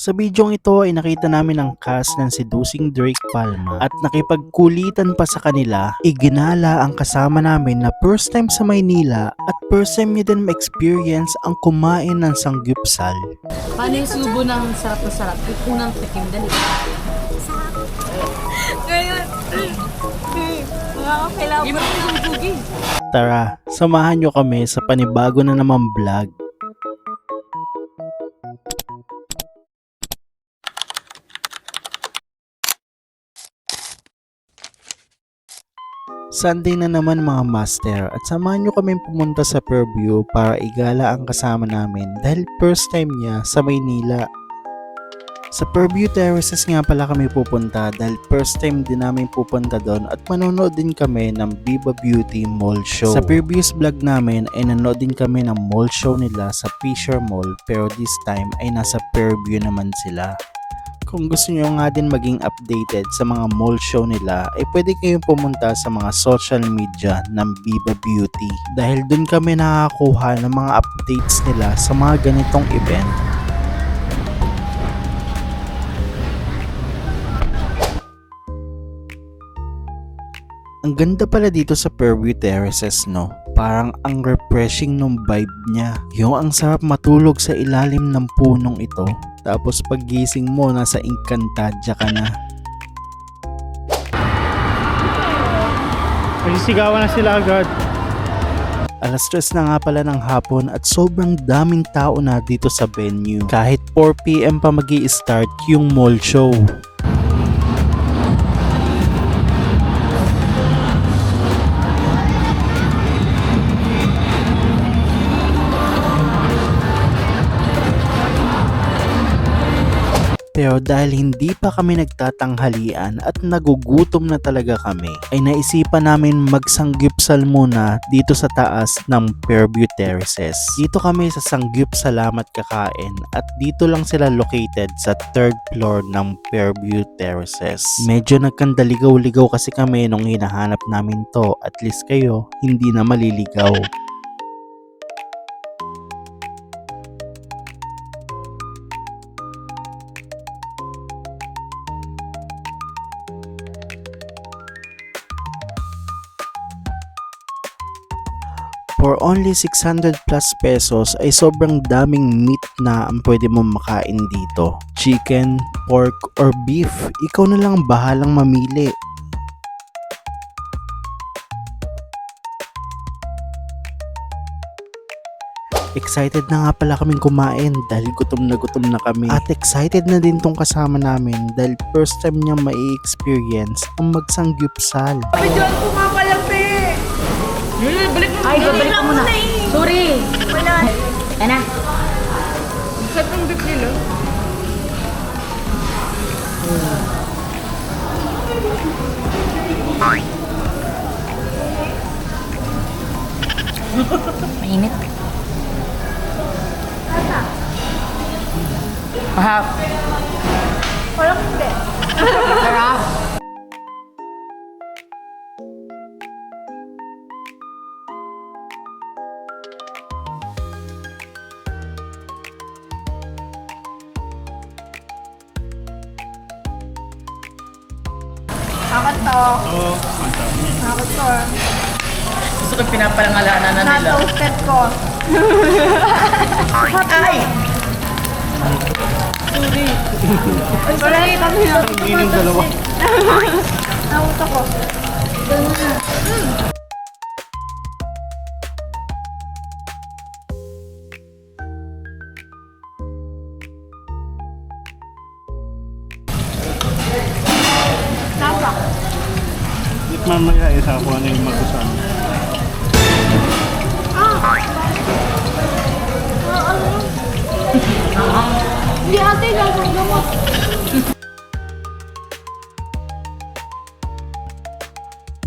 Sa bidyong ito ay nakita namin ang cast ng seducing Drake Palma at nakipagkulitan pa sa kanila. Iginala ang kasama namin na first time sa Maynila at first time niya din ma-experience ang kumain ng sanggupsal. Paano yung subo ng sarap na sarap? Yung unang tikim, dali. Ngayon, mga kailangan. Hindi mo yung subugi. Tara, samahan nyo kami sa panibago na namang vlog. Sunday na naman mga master at samahan nyo kami pumunta sa Fairview para igala ang kasama namin dahil first time niya sa Maynila. Sa Fairview Terraces nga pala kami pupunta dahil first time din namin pupunta doon at manonood din kami ng Viva Beauty Mall Show. Sa previous vlog namin ay nanood din kami ng mall show nila sa Fisher Mall pero this time ay nasa Fairview naman sila. Kung gusto nyo nga din maging updated sa mga mall show nila ay pwede kayong pumunta sa mga social media ng Viva Beauty dahil dun kami nakakakuha ng mga updates nila sa mga ganitong event. Ang ganda pala dito sa Fairview Terraces, no? Parang ang refreshing nung vibe niya. Yung ang sarap matulog sa ilalim ng punong ito. Tapos paggising mo, nasa Encantadia ka na. Nagsisigawan na sila agad. Alas 3 na nga pala ng hapon at sobrang daming tao na dito sa venue. Kahit 4 PM pa magi-start yung mall show. Pero dahil hindi pa kami nagtatanghalian at nagugutom na talaga kami, ay naisipan namin magsanggupsal muna dito sa taas ng Fairview Terraces. Dito kami sa Sanggupsalamat kakain at dito lang sila located sa 3rd floor ng Fairview Terraces. Medyo nagkandaligaw-ligaw kasi kami nung hinahanap namin to, at least kayo hindi na maliligaw. For only 600 plus pesos ay sobrang daming meat na ang pwede mong makain dito. Chicken, pork, or beef, ikaw na lang bahalang mamili. Excited na nga pala kaming kumain dahil gutom na kami. At excited na din tong kasama namin dahil first time niya mai-experience ang magsanggupsal. Videoan ko nga pala, pe. Balik mo. Ay, babalik mo muna. Sorry. Wala. Yan na. Sa itong beef nila. Mainit. Mahap. Walang hindi. Sarap. Ako to. Oo, Ako to. Gusto ko pinapalangalanan na nila. Na-toasted ko. Ay! Sorry, kami na. Inom dalawa. Nauto ko. Nasa. At mamaya isa ko ano yung magusan. Hindi ate, gagawin mo.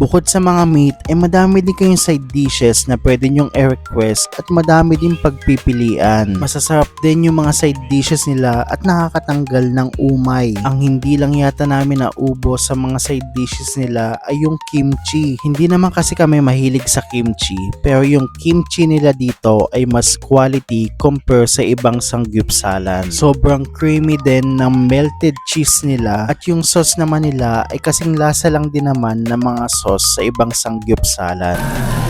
Bukod sa mga meat, madami din kayong side dishes na pwede nyong i-request at madami din pagpipilian. Masasarap din yung mga side dishes nila at nakakatanggal ng umay. Ang hindi lang yata namin naubos sa mga side dishes nila ay yung kimchi. Hindi naman kasi kami mahilig sa kimchi, pero yung kimchi nila dito ay mas quality compare sa ibang sanggupsalan. Sobrang creamy din ng melted cheese nila at yung sauce naman nila ay kasing lasa lang din naman ng mga sauce sa ibang sanggupsalan.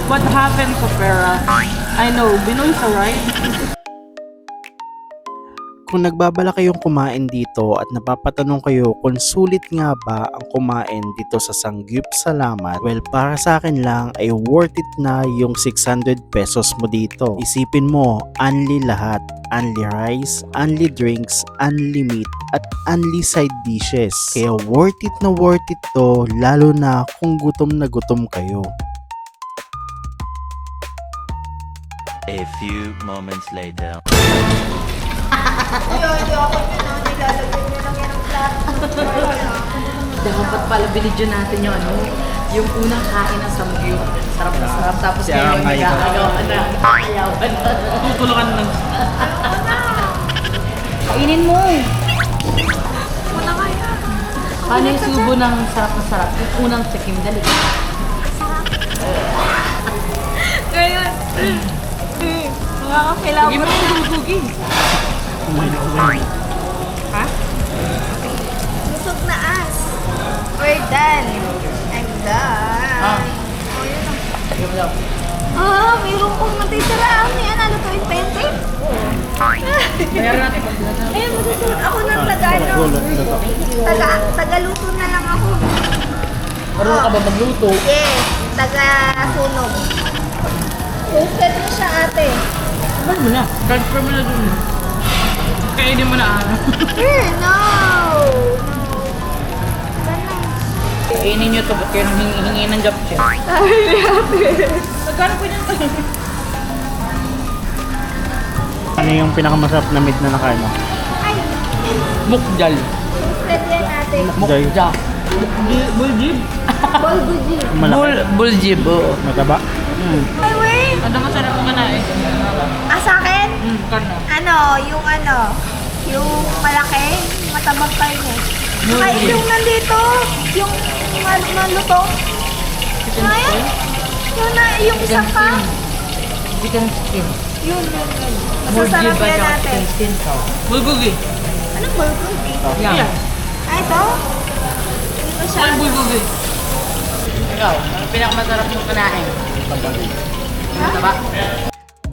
What happened to Pera? I know, Binoy ka, right? Kung nagbabala kayong kumain dito at napapatanong kayo kung sulit nga ba ang kumain dito sa Sangyup Salamat, well, para sa akin lang ay worth it na yung 600 pesos mo dito. Isipin mo, only lahat. Only rice, only drinks, only meat, at only side dishes. Kaya worth it to, lalo na kung gutom na gutom kayo. A few moments later. Dapat pala binidyo natin yung yung unang kain ng samgyup. Sarap na sarap. Tapos ngayon nag-aagawan na. Ayawan na. Tutulungan ng... Kainin mo. Muna kaya. Paano yung subo ng sarap na sarap? Yung unang tikim, dali. Ngayon. Makakakilaw. Sige mo yung gugi. Ha? Busog na as. We're done. I'm done. Sige mo daw. Mayroon kong natitira. Ano to? Yung pente? Meron natin. Ayun, masusunod ako ng Tagaluto na lang ako. Marunong ka ba magluto? Yes, taga-sunog. Posted mo siya, ate. Ano mo na? Transfer mo na dun. Kainin mo na No! Kainin nyo to, ba't kayo nang hingi ng job check? Nagkano po niyan? Ano yung pinakamasarap na meat na nakain mo? Ay, Mukjal. posted yan, ate. Mukja. Buljib. Bolguji. Malaki. Buljib, oo. Mataba? Ay, wait. Ano masarap mo kanain? Sa akin? Karna. Yung malaki, matabag pa yun eh. Saka yung nandito, yung maluto. Ngayon, yung isa pa. Chicken skin. Yun. Masasarap yan natin. Skin ka. Bulgogi. Anong bulgogi? Yan. Ito? Hindi ko siya. Saan bulgogi? Ikaw, ano pinakamasarap mong kanain? Mataba.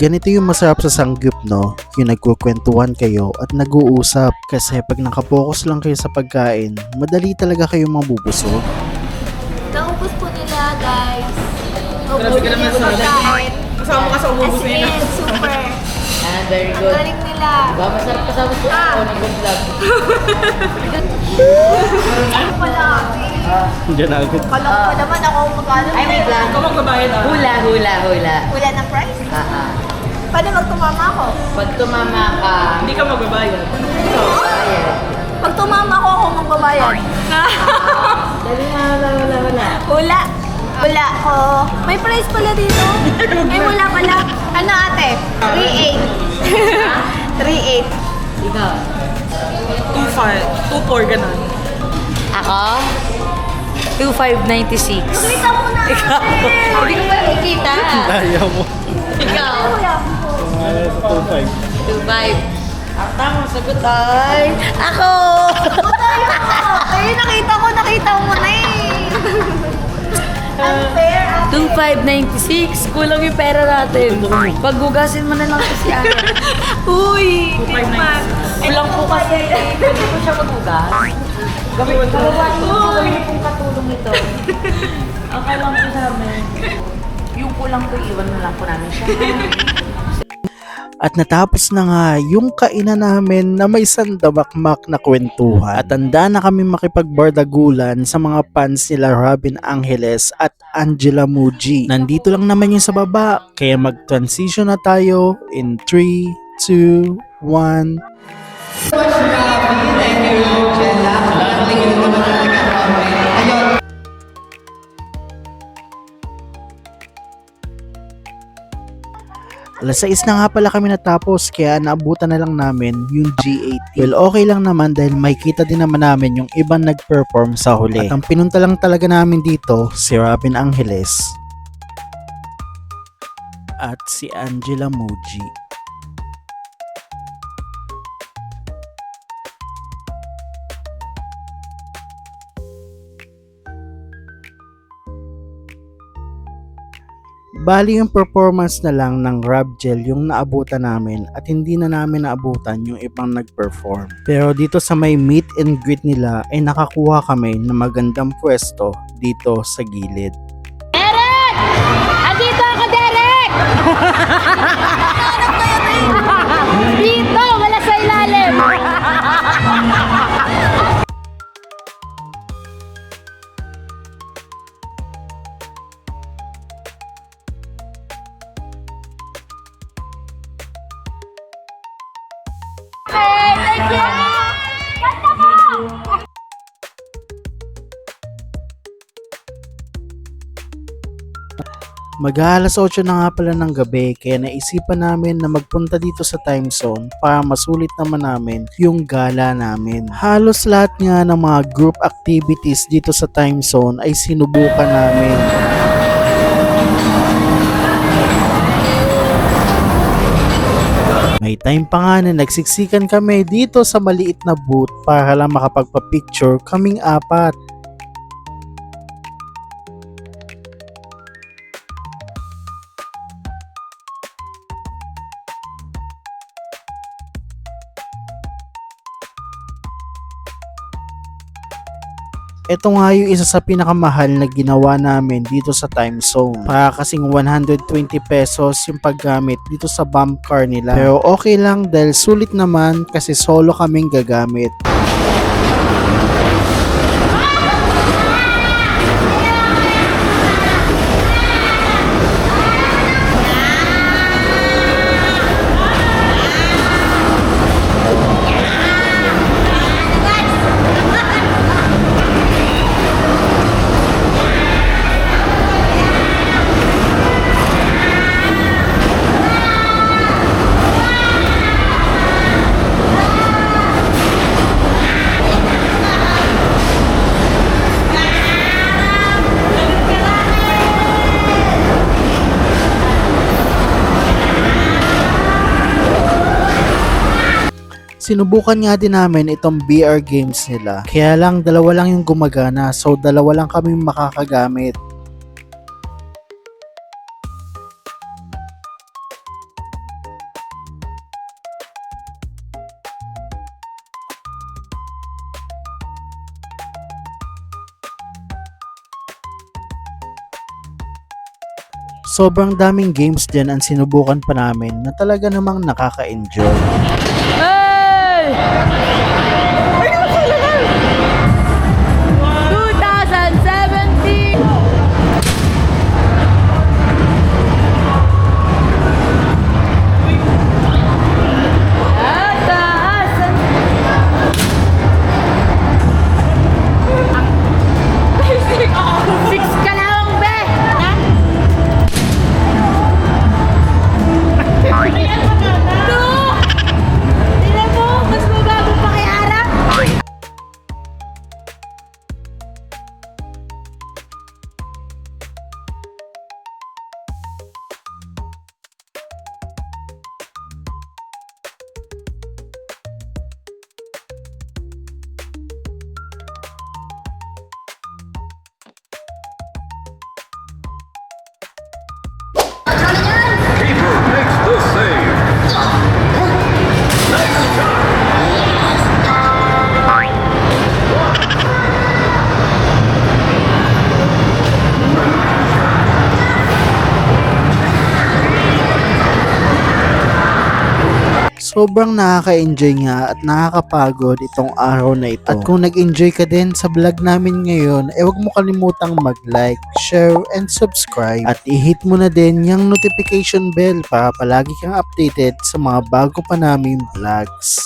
Ganito yung masarap sa sangyup, no? Yung nagkukwentuhan kayo at nag-uusap. Kasi pag nakapokus lang kayo sa pagkain, madali talaga kayo mabubusog. Naubos po nila, guys. Grabe ka naman sa pagkain. Kasama ka sa ubus As in, super. Very Ang good. galing nila. Diba, masarap kasama ko ako nag-vlog. Ano pala? Diyan agad. Kala ko naman ako magkano. Ay, wait lang. Ikaw magbabayad Hula. Wala ng price? Paano magtumama ako? Pag tumama ka, hindi ka magbabayad. Pag tumama ako magbabayad. Dali na, wala. Wala ko. May price pala dito. Ay, wala pala. Ano ate? 3.8. 3.8. Ikaw. 2.4, ganun. Ako? 2,596. Kita mo na ate. Hindi ko pa nakikita. Ayaw mo. Ikaw? Sa 2.5. 2,500. Ang tamang sagot ay... Ako! Ay, nakita mo na eh. Unfair. 2,596. Kulang yung pera natin. Paggugasin mo na lang kasi ano. Uy! 2,596. Kulang po kasi. Pwede ko siya maghugas. Gawin ko. Gawin pong katulong ito. Okay lang po sa amin. Yung kulang po, iwan na lang po namin siya. At natapos na nga yung kainan namin na may sandamakmak na kwentuhan. At handa na kami makipagbardagulan sa mga fans nila Robin Angeles at Angela Muji. Nandito lang naman yung sa baba, kaya mag-transition na tayo in 3, 2, 1... Alas 6 na nga pala kami natapos kaya naabutan na lang namin yung G80. Well, okay lang naman dahil makikita din naman namin yung ibang nag-perform sa huli. At ang pinunta lang talaga namin dito, si Robin Angeles at si Angela Muji. Bali yung performance na lang ng Rabgel yung naabutan namin at hindi na namin naabutan yung ibang nag-perform. Pero dito sa may meet and greet nila ay nakakuha kami ng magandang pwesto dito sa gilid. Derek! Andito ako, Derek! Dito, wala sa ilalim. Hey, thank you! Ganda mo! Mag-aalas 8 na nga pala ng gabi kaya naisipan namin na magpunta dito sa time zone para masulit naman namin yung gala namin. Halos lahat nga ng mga group activities dito sa time zone ay sinubukan namin. May time pa nga na nagsiksikan kami dito sa maliit na booth para lang makapagpa-picture kaming apat. Ito nga yung isa sa pinakamahal na ginawa namin dito sa time zone. Para kasing 120 pesos yung paggamit dito sa bump car nila. Pero okay lang dahil sulit naman kasi solo kaming gagamit. Sinubukan nga din namin itong VR games nila. Kaya lang dalawa lang yung gumagana so dalawa lang kami makakagamit. Sobrang daming games din ang sinubukan pa namin na talaga namang nakaka-enjoy. Hey! 2017! Taas! Six ka lang, be! Tingnan mo, mas mabago pa kay Ara. Sobrang nakaka-enjoy nga at nakakapagod itong araw na ito. At kung nag-enjoy ka din sa vlog namin ngayon, huwag mo kalimutang mag-like, share, and subscribe. At i-hit mo na din yung notification bell para palagi kang updated sa mga bago pa naming vlogs.